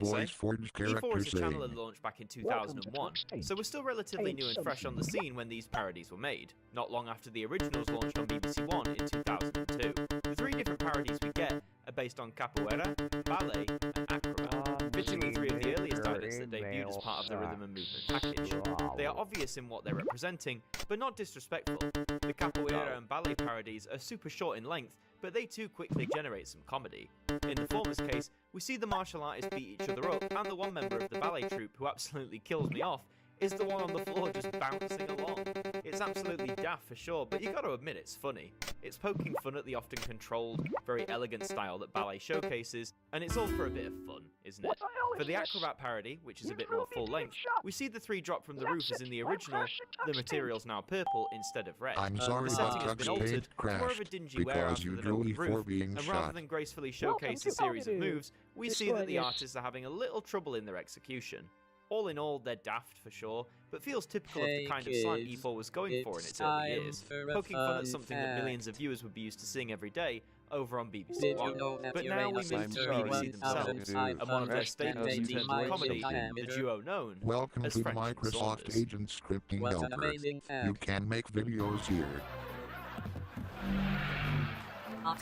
Boys Forge character E4 as a channel had saying. launched back in 2001, so we're still relatively new and fresh on the scene when these parodies were made, not long after the originals launched on BBC One in 2002. The three different parodies we get are based on capoeira, ballet, and acrobat, fitting with three of the earliest items that debuted as part of the rhythm and movement package. They are obvious in what they're representing, but not disrespectful. The capoeira and ballet parodies are super short in length, but they too quickly generate some comedy. In the former's case, we see the martial artists beat each other up, and the one member of the ballet troupe who absolutely kills me off is the one on the floor just bouncing along. It's absolutely daft for sure, but you gotta admit it's funny. It's poking fun at the often controlled, very elegant style that ballet showcases, and it's all for a bit of fun, isn't it? For the acrobat parody, which is a bit more full length, we see the three drop from the roof as in the original, the material's now purple instead of red. I'm sorry The that setting has been Duck's altered paint to more of a crashed dingy warehouse because with you an open drew roof, E4 being and rather shot. than gracefully showcase a series of moves, we see that the artists are having a little trouble in their execution. All in all, they're daft for sure, but feels typical of the kind of slant E4 was going for in its early years, poking fun at something that millions of viewers would be used to seeing every day over on BBC One. But now we move to BBC themselves, and one of their staples in terms of comedy, the duo known Welcome as to French and Microsoft Saunders. Agent Scripting Helper. You can make videos here. I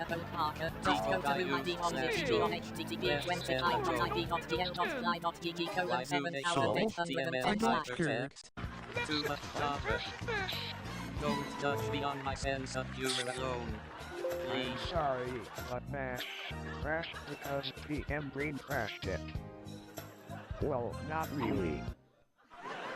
got scared. Don't touch me on my sense of humor alone. I'm sorry, but Mac crashed because PM Green crashed it. Well, not really.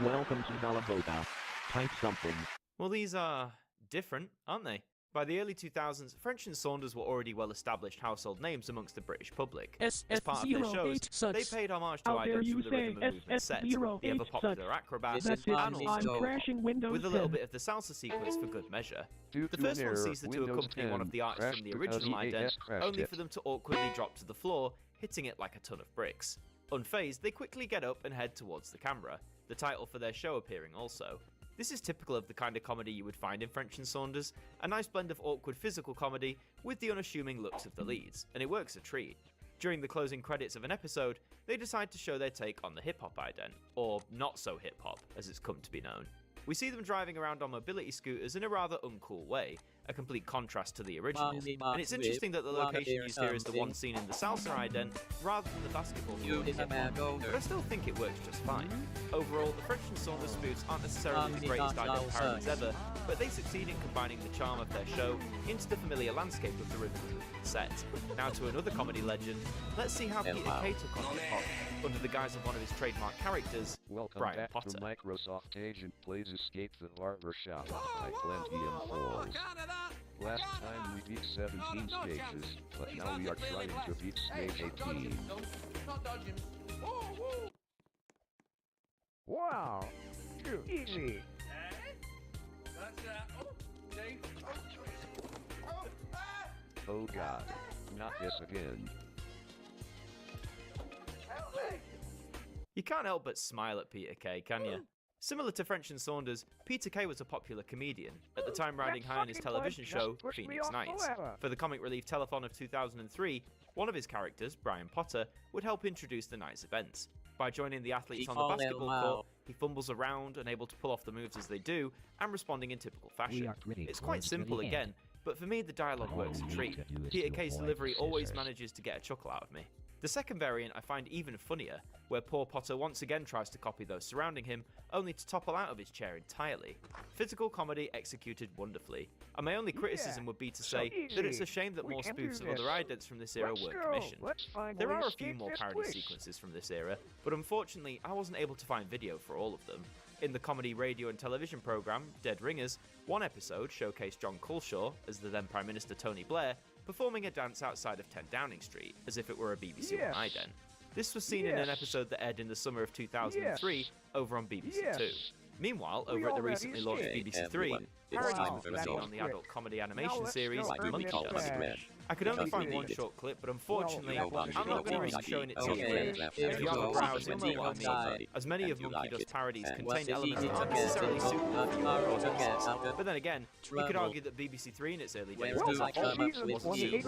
Welcome to Galabota. Type something. Well, these are different, aren't they? By the early 2000s, French and Saunders were already well-established household names amongst the British public. As part of their shows, they paid homage to items from the rhythm and movement set, the ever-popular acrobats, and also with a little bit of the salsa sequence for good measure. The first one sees the two accompany one of the artists from the original ident, only for them to awkwardly drop to the floor, hitting it like a ton of bricks. Unfazed, they quickly get up and head towards the camera, the title for their show appearing also. This is typical of the kind of comedy you would find in French and Saunders, a nice blend of awkward physical comedy with the unassuming looks of the leads, and it works a treat. During the closing credits of an episode, they decide to show their take on the hip-hop ident, or not so hip-hop as it's come to be known. We see them driving around on mobility scooters in a rather uncool way, a complete contrast to the originals, and it's interesting that the location used here is the one seen in the salsa ident rather than the basketball court in hip-hop, but I still think it works just fine. Overall, the French and Saunders spoofs aren't necessarily the greatest ident parodies ever, but they succeed in combining the charm of their show into the familiar landscape of the rhythm and movement set. Now to another comedy legend, let's see how Peter Kay took on hip-hop under the guise of one of his trademark characters, Brian back Potter. to Microsoft Agent Plays Escape the Barbershop by Plenty Falls. Last time we beat 17 stages, but now we are trying to beat stage 18. Wow, too easy. Oh god, not this again. You can't help but smile at Peter Kay, can you? Similar to French and Saunders, Peter Kay was a popular comedian, at the time riding high on his television show, Phoenix Nights. For the comic relief telethon of 2003, one of his characters, Brian Potter, would help introduce the night's events. By joining the athletes on the basketball court, he fumbles around, unable to pull off the moves as they do, and responding in typical fashion. It's quite simple again, but for me the dialogue works a treat. Peter Kay's delivery always manages to get a chuckle out of me. The second variant I find even funnier, where poor Potter once again tries to copy those surrounding him, only to topple out of his chair entirely. Physical comedy executed wonderfully, and my only criticism would be to say that it's a shame that more spoofs of other idents from this era weren't commissioned. There are a few more parody sequences from this era, but unfortunately I wasn't able to find video for all of them. In the comedy radio and television programme, Dead Ringers, one episode showcased John Culshaw, as the then Prime Minister Tony Blair, performing a dance outside of 10 Downing Street, as if it were a BBC One ident. This was seen in an episode that aired in the summer of 2003 over on BBC Two. Meanwhile, over at the recently launched BBC Three, parodies time were for a seen song. on the adult comedy Now animation let's series go Like Monkey Monkey Shows. Shows. I could only Just find read one it. short clip, but unfortunately, Well, I'm not going to risk showing it to you Okay. here. If you have a browse, you'll know what I mean, as many of Monkey Dust parodies contain elements that aren't necessarily suitable for your audience. But then again, you could argue that BBC Three in its early days Well, was like also much suitable with for you.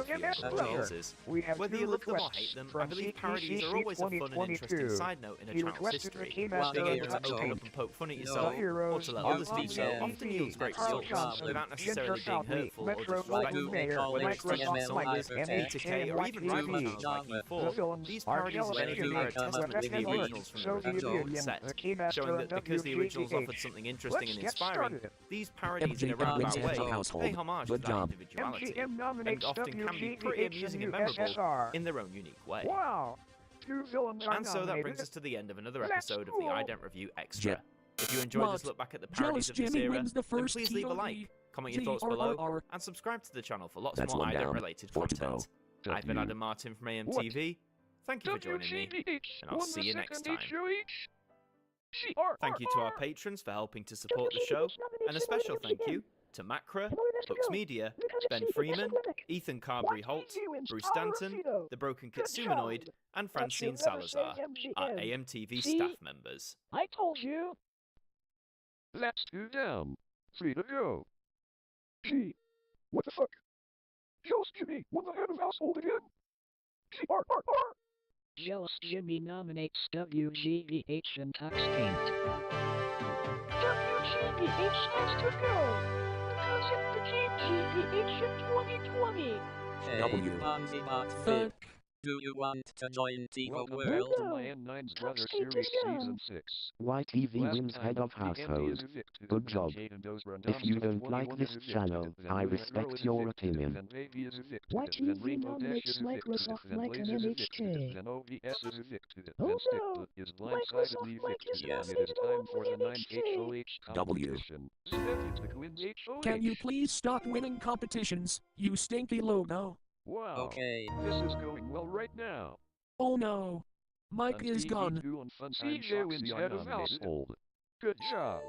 audiences. We have Whether two you love them or requests hate them, I from believe parodies are always a fun and interesting 2022. side note in a He channel's requested the history. Keymaster Being able to of the open Tape. up and poke fun at The yourself, or heroes to let of others do so, TV, often yields great Carl results, Johnson, without necessarily Ginger being Southey, hurtful or Metro disrespectful. Golden Mayor, Whether it's Microsoft TV Slice, Zombies, and HIJACKING, or even reboot TV. channels like The E4, films these are parodies of anything Jimmy, are a testament to the TV, originals from the original set, showing that because the originals offered something interesting and inspiring, these parodies in a roundabout way pay homage to that individuality, and often can be pretty amusing and memorable in their own unique way. Wow. Two villains are And so that nominated. brings us to the end of another That's episode of the cool. ident Review Extra. If you enjoyed this What? look back at the parodies Jealous of this Jimmy era, wins the then first please leave a TOD. like, comment your thoughts below, and subscribe to the channel for lots That's more one down. ident-related Four to content. I've been Adam Martin from AMTV. Thank you for joining me, and I'll see you next time. Thank you to our patrons for helping to support the show, and a special thank you to Macra, Hooks Media, Ben Freeman, Ethan Carberry-Holt, Bruce Stanton, The Broken Kitsumanoid, and Francine Salazar, our AMTV staff members. I told you. Let's go down. Free to go. Gee, what the fuck? Jealous Jimmy won the head of household again. Gee, Jealous Jimmy nominates WGBH and Tux Paint. WGBH has to go. Because it became GBH in 2020. Hey, W. Bonzi Mark Fuck. do you want to join the Welcome world? to my N9's Brother Series Season 6. YTV Last wins time head of the MD household. is evicted Good and job. Jaden Dozra and If you Dumpster don't 21 like this is evicted, channel, then I William respect Rowe is your evicted, opinion. Then Baby is evicted, YTV then Rainbow Dash nominates is evicted, Microsoft then Mike Blaze and is evicted, NHK. then OBS is evicted, Oh then no! Sticklet is blindsidedly Mike is evicted, and Yes. it is time for the 9 NHK. HOH W. competition. Stereotypical wins HOH. Can you please stop winning competitions, you stinky logo? Wow. Okay. This is going well right now. Oh no. Mike And is gone. TV2 and Funtime CJ wins head of household. Good job.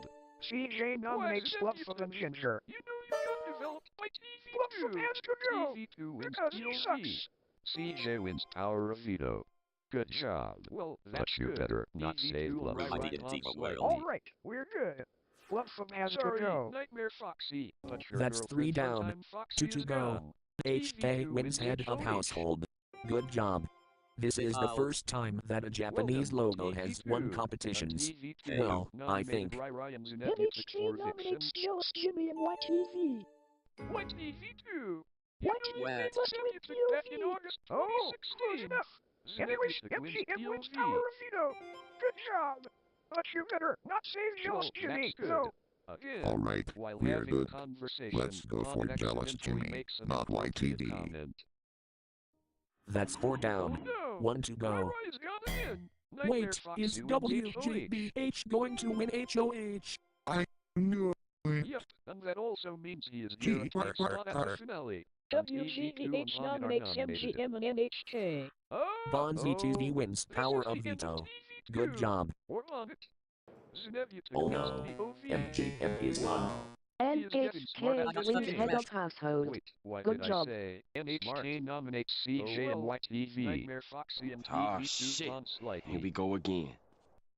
CJ nominates Why, Fluff and Ginger. You know you got developed by Fluff TV2. has to go. TV2 wins Because he POV. sucks. CJ wins Power of Veto. Good job. Well, that's you good. better not TV2 say and Fluff. Rai I Rai didn't Tom even slightly. well. All right, we're good. Fluff has Sorry, to go. Nightmare Foxy. But your That's girlfriend 3 down. Funtime Foxy 2 to is go. gone. HK wins head of household. Good job. This is the first time that a Japanese logo has won competitions. TV2 Well, I nominated think. Rai Rai and Zunetti for eviction. Jealous Jimmy and YTV. What TV2? Wet. Back in August Oh, close 2016. enough. Anyways, MGM wins Power of Veto. Good job. But you better not save Jealous So, Jimmy. that's good. No. Again, Alright, while we're having good. conversation, Let's go Tom for Jealous accidentally Jimmy, makes an not inappropriate YTV. comment. That's 4 down. Oh no! 1 to go. Rai Rai's gone again. Nightmare Wait, Foxy is wins HOH. WGBH going to win HOH? No. Yep, and that also means he is near a clear spot at the finale. And TV2 and WGBH Lamin are nominates nominated. MGM and NHK. Oh, Bonzi TV wins this Power is of the end Veto. TV2. Good job. We're on it. Zunetti Oh wins no. POV. MGM is one. NHK wins head of household. Wait, why Good did job. I say NHK nominates CJ and YTV? Nightmare Foxy and Ah, TV2 shit. gone slightly. Here we go again.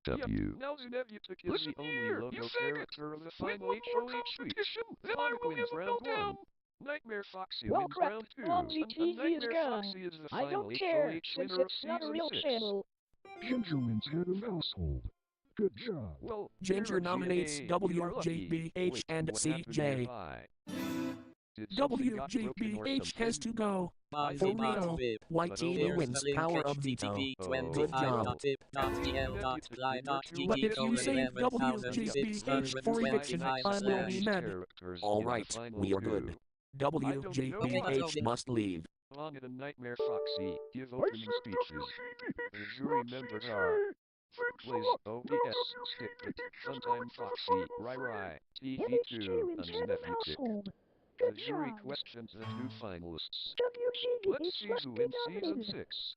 W. Now Zuneviatuk is the only logo character of the final HOH competition. Clark wins round 1. Nightmare Foxy Well, wins crap. round 2. Bonzi And TV is Nightmare gone. Foxy is the I final don't care, HOH since winner of it's not a season real 6. channel. Ginger wins head of household. Good job. Well, Ginger you're a nominates GA, you are lucky. WJBH Wait, and what happened CJ. nearby? Did something got broken or WGBH has something? to go. For Bonzi Mark real. Bib. YTV Here's wins the link Power of Veto. Good job. But if you say WGBH for eviction, I will be mad. Alright, we are good. WGBH must leave. Long and Nightmare Foxy give opening speeches. The jury members are Blaze, OBS, Sticklet, Funtime Foxy, Rai Rai, TV2, NHK and wins head of Zuneviatuk. household. The Good jury job. questions the 2 finalists. WGBH Let's see must who be wins season nominated. 6.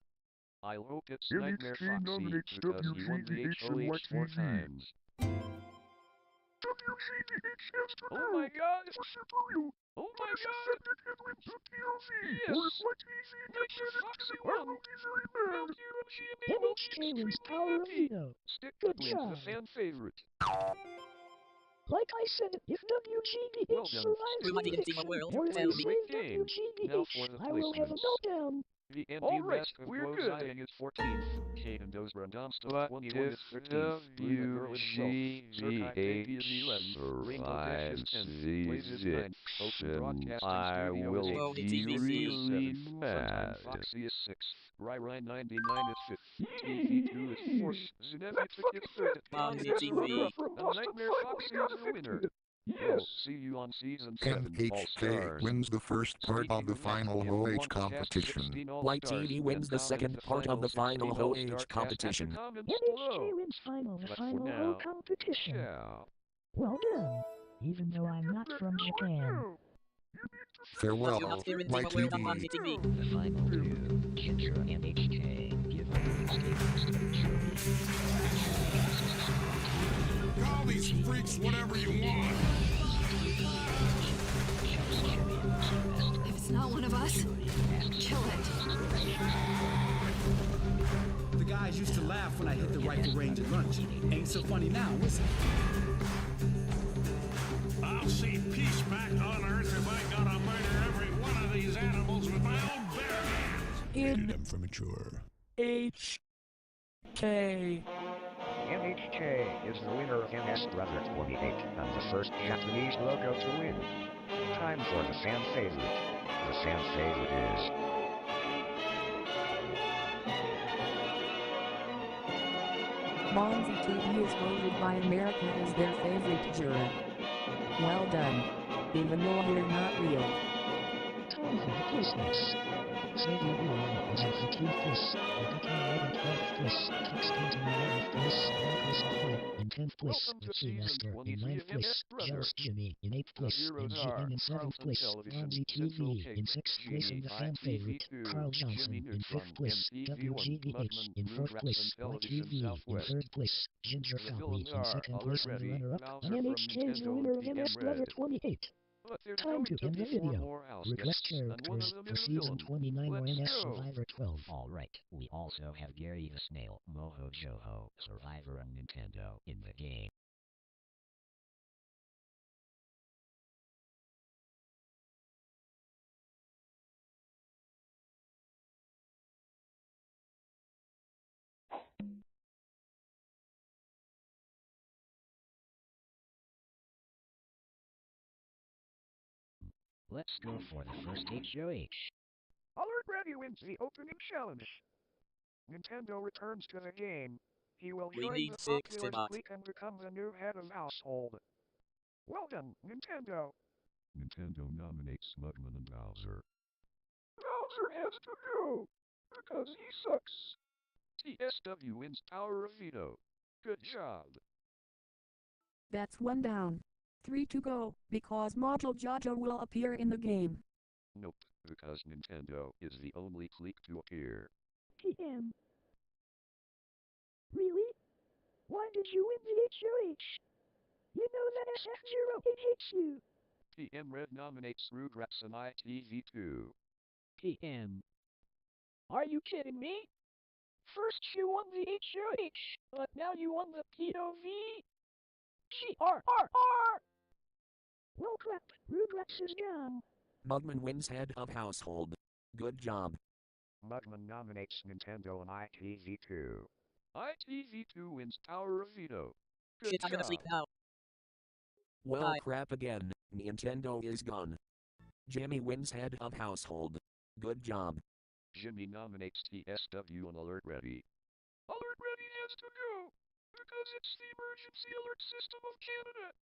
I'll hope it's NHK Nightmare Foxy nominates because he won the WGBH and HOH 4 YTV. times. Oh my god! Oh my god! Yes! Nature Foxy won! MHK wins Power of Veto. Stick Good wins the job. fan favorite. Like I said, if WGBH Well done, survives Stick. the eviction, World, or tell they me. save Great game. Now for WGBH, the I will have a placements. meltdown. The Andy Alright, Mask of we're Bonzi good. is 14th. Kate and Dose Brandon's What 21 is 13th. Blue and Girl is 12th. Circuit Baby is 11th. Rainbow Dash is 10th. Blaze is 9th. Open Broadcasting Studio is 8th. Bonzi Jimmy is TV. 7th. Funtime Foxy is 6th. Rai 99 is 5th. TV2 is 4th. Zinevitic is 3rd. Bonzi Bonzi is a TV. runner-up. And Nightmare Foxy is the winner. We'll see you on season 7 MHK All-Stars. wins the first part of the final OH competition. White TV wins the second part of the final OH competition. MHK wins the But for final now, competition. ciao. Well done. Even though I'm not from Japan. Farewell, Do not fear in White World on Bonzi TV. TV. The final two, Ginger and MHK, give Call these freaks whatever you want. If it's not one of us, kill it. The guys used to laugh when I hit the rifle range at lunch. Ain't so funny now, is it? I'll see peace back on Earth if I gotta murder every one of these animals with my own bare hands. In them for mature. HK. MHK is the winner of MS Brother 28 and the first Japanese logo to win. Time for the fan favorite. The fan favorite is... Bonzi TV is voted by America as their favorite juror. Well done. Even though you're not real. Time for the Christmas. Xavier William is in 15th place, Rebecca Red in 12th place, Kix in 11th place, Marcus Ahoy in 10th place, Welcome to Mitzi season Lester in 23 9th of place, MS Brother. Jealous Jimmy in 8th place, Heroes MGN are in 7th Carlton place, Television, Bonzi Central TV in Cake, 6th place and the fan Jimmy favorite, ITV2, Carl Johnson Jimmy in 5th Neutron, place, MTV1, WGBH Mudman, in 4th Rugrats place, and Television YTV in Southwest. 3rd place, Ginger The Fowley villains in are 2nd Alert place and the Ready, runner-up, Bowser and from MHK is the Nintendo, winner of PM MS Brother Red. 28. But there's Time going to to end the be 4 video. more house Request guests, and one of characters them for is a season villain. 29 or Let's MS go. Survivor 12. Alright, we also have Gary the Snail, Moho Joho, Survivor and Nintendo in the game. Let's go for the first HOH. Alert Ready wins the opening challenge. Nintendo returns to the game. He will We join need the 60 popular bots. clique and become the new head of household. Well done, Nintendo. Nintendo nominates Mudman and Bowser. Bowser has to go, because he sucks. TSW wins Power of Veto. Good job. That's one down. 3 to go, because Model Jaja will appear in the game. Nope, because Nintendo is the only clique to appear. TM. Really? Why did you win the HOH? You know that SF0 hates you. PM Red nominates Rugrats and ITV2. TM. Are you kidding me? First you won the HOH, but now you won the POV? GRRR! Well crap, Rugrats is down. Mugman wins head of household. Good job. Mudman nominates Nintendo and ITV2. ITV2 wins Power of Veto. Good Shit, I'm gonna job. sleep now. Well, Bye. crap again. Nintendo is gone. Jimmy wins head of household. Good job. Jimmy nominates TSW and Alert Ready. Alert Ready has to go, because it's the emergency alert system of Canada.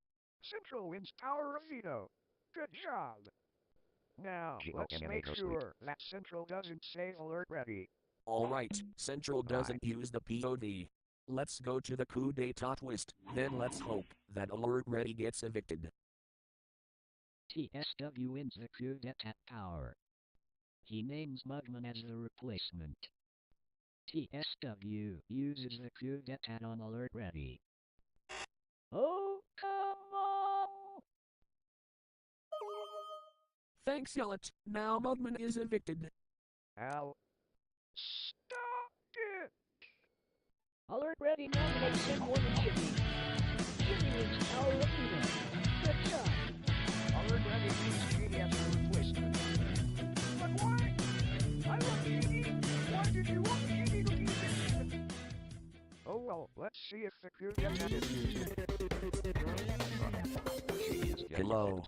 Central wins Power of Veto. Good job. Now, let's make sure that Central doesn't say Alert Ready. Alright, Central doesn't use the POD. Let's go to the coup d'etat twist, then let's hope that Alert Ready gets evicted. TSW wins the coup d'etat power. He names Mugman as the replacement. TSW uses the coup d'etat on Alert Ready. Oh, come on! Thanks, Yellet. Now Mudman is evicted. Al. Stop it! Alert ready nominates him more than Jimmy. Jimmy wins our arena. Good job. Alert ready needs Genie as a replacement. But why? I love Genie. Why did you want Genie to be evicted? Oh well, let's see if the crew gets it. Hello.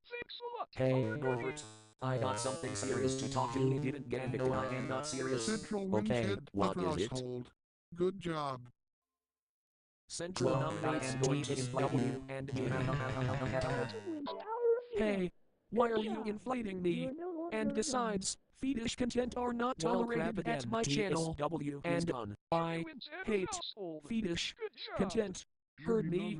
Thanks a lot. Hey, Norbert. I got something serious to talk to. You didn't get it. No, I am not serious. Central Okay, Windhead what is it? household. Good job. Central nominates W and Hey, why are you inflating me? And besides, fetish content are not tolerated at my channel. And I hate fetish content. Heard me?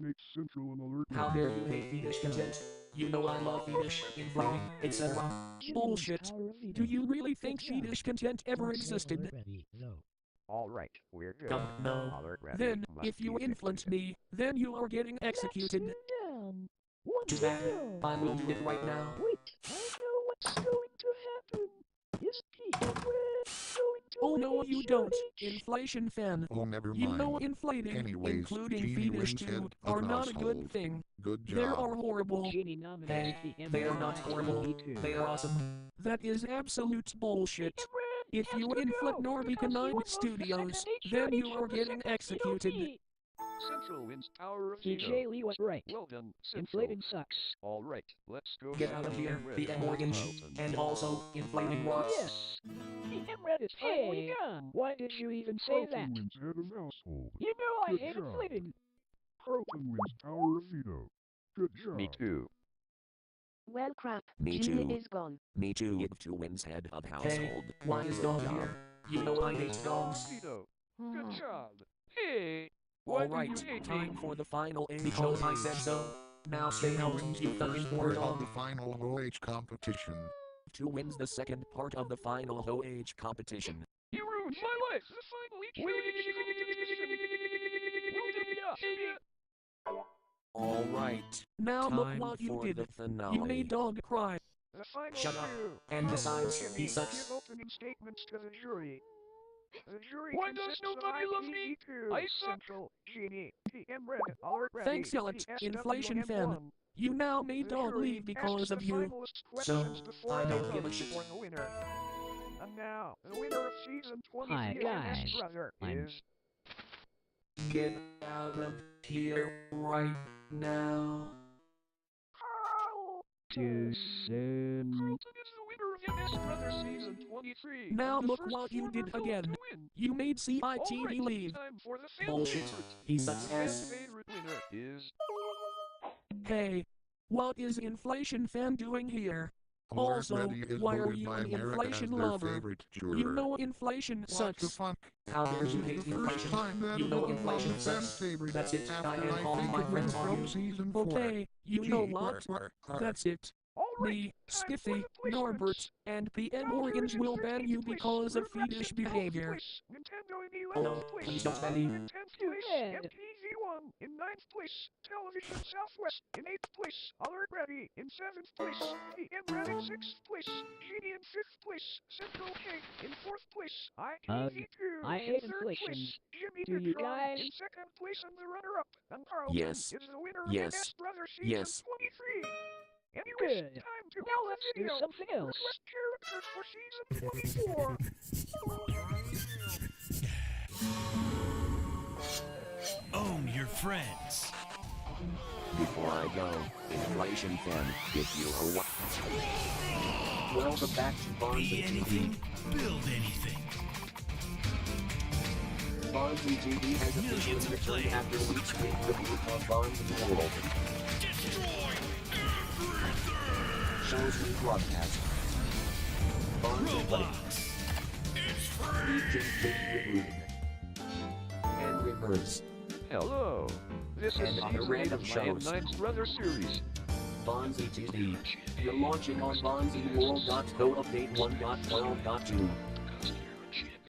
How dare you hate fetish content? You know I love fetish, inflating, etc. Bullshit. Do you really think fetish content ever existed? Alright, we're good. No. Alert ready Then, must if you be influence evicted. me, then you are getting executed. What To that, I will do it right now. Wait, I know what's going to happen. Is Pete going to Oh no, you don't. Inflation fan. Oh, never mind. You know inflating, Anyways, including Genie fetish wins too, head are of not a good household. thing. Good job. They are horrible. Genie nominates Hey, they are not horrible. They are awesome. That is absolute bullshit. If you inflict Norby Canine Studios, then you are getting executed. Central wins our CJ Lee was right. Well done, Central. Inflating sucks. Alright, let's go. Get out of here, the Mortgage. And also, inflating rocks. Yes. The MRED is finally gone. Why did you even say that? You know I hate inflating. Carlton wins our veto. Good job. Me too. Well crap, Me Jimmy too. is gone. Me too. It too wins head of household. Hey, why is dog here? You know I hate dogs. Veto. Good job. Hey. Why do Alright, you hate time me? for the final A because I said so. Now say how you fucking We're word on on. the final OH competition. 2 wins the second part of the final OH competition. You ruined my life. The final Alright, now look what you did. You made dog cry. The final Shut up. crew. And besides, Jimmy, he sucks. give opening statements to the jury. The jury Why does consists of nobody love me? ITV2, I suck. Central, Genie, PM Red, Alert Ready, Thanks, Yellet, PSW, inflation and fan. one. You now made The dog jury leave because asks of the you. finalist So, questions before I they don't give a vote shit. for the winner. And now, the winner of season 23 Hi, of guys. MS Brother I'm- is... Get out of here right now. Too soon. Carlton is the winner of MS Brother Season 23. Now and the look first what you former did villain again. to win. You made CITV Alright, leave. time for the fan Bullshit. favorite. He sucks Fan ass. favorite winner is... Hey, what is inflation fan doing here? Alert Also, Ready is why are voted you by an America inflation as their lover? favorite juror. You know inflation What the sucks. fuck? How dare you hate The first inflation? time that You know one inflation of them sucks. favorite That's it. after I am I calling think my it friends went on from you. season 4. Okay, you know Gee, what? where? That's it. Alright, Me, time for Spiffy, the placements. Norbert, and PM Morgans will ban you because of fetish behavior. Place, Nintendo in Oh 11th no, place, please don't ban me. in 10th place, bad. MTV1 in 9th place, Television Southwest in 8th place, Alert Ready in 7th place, PM Red in 6th place, Genie in 5th place, Central Cake in 4th place, ITV2 I in hate 3rd inflation. place, Jimmy Do you Neutron guys? in 2nd place and the runner-up, and Carlton Yes. is the winner of Yes. MS Brother Season Yes. 23. Anyways, Good. time to Now make let's the do video. something else. Request characters for season 24. Own your friends. Before I go, inflation fan, if you are what? Welcome back to Bonzi Be anything, build anything. Bonzi TV has Millions officially of returned players. after weeks with the reboot of Bonzi World. Destroy everything! Shows rebroadcast. Bonzi Play. Robots. It's free! Rebooted. And reverse. Hello. This is And other season 8 random of my and shows. Nine's Brother series. Bonzi TV. You're launching on bonziworld.co update 1.12.2.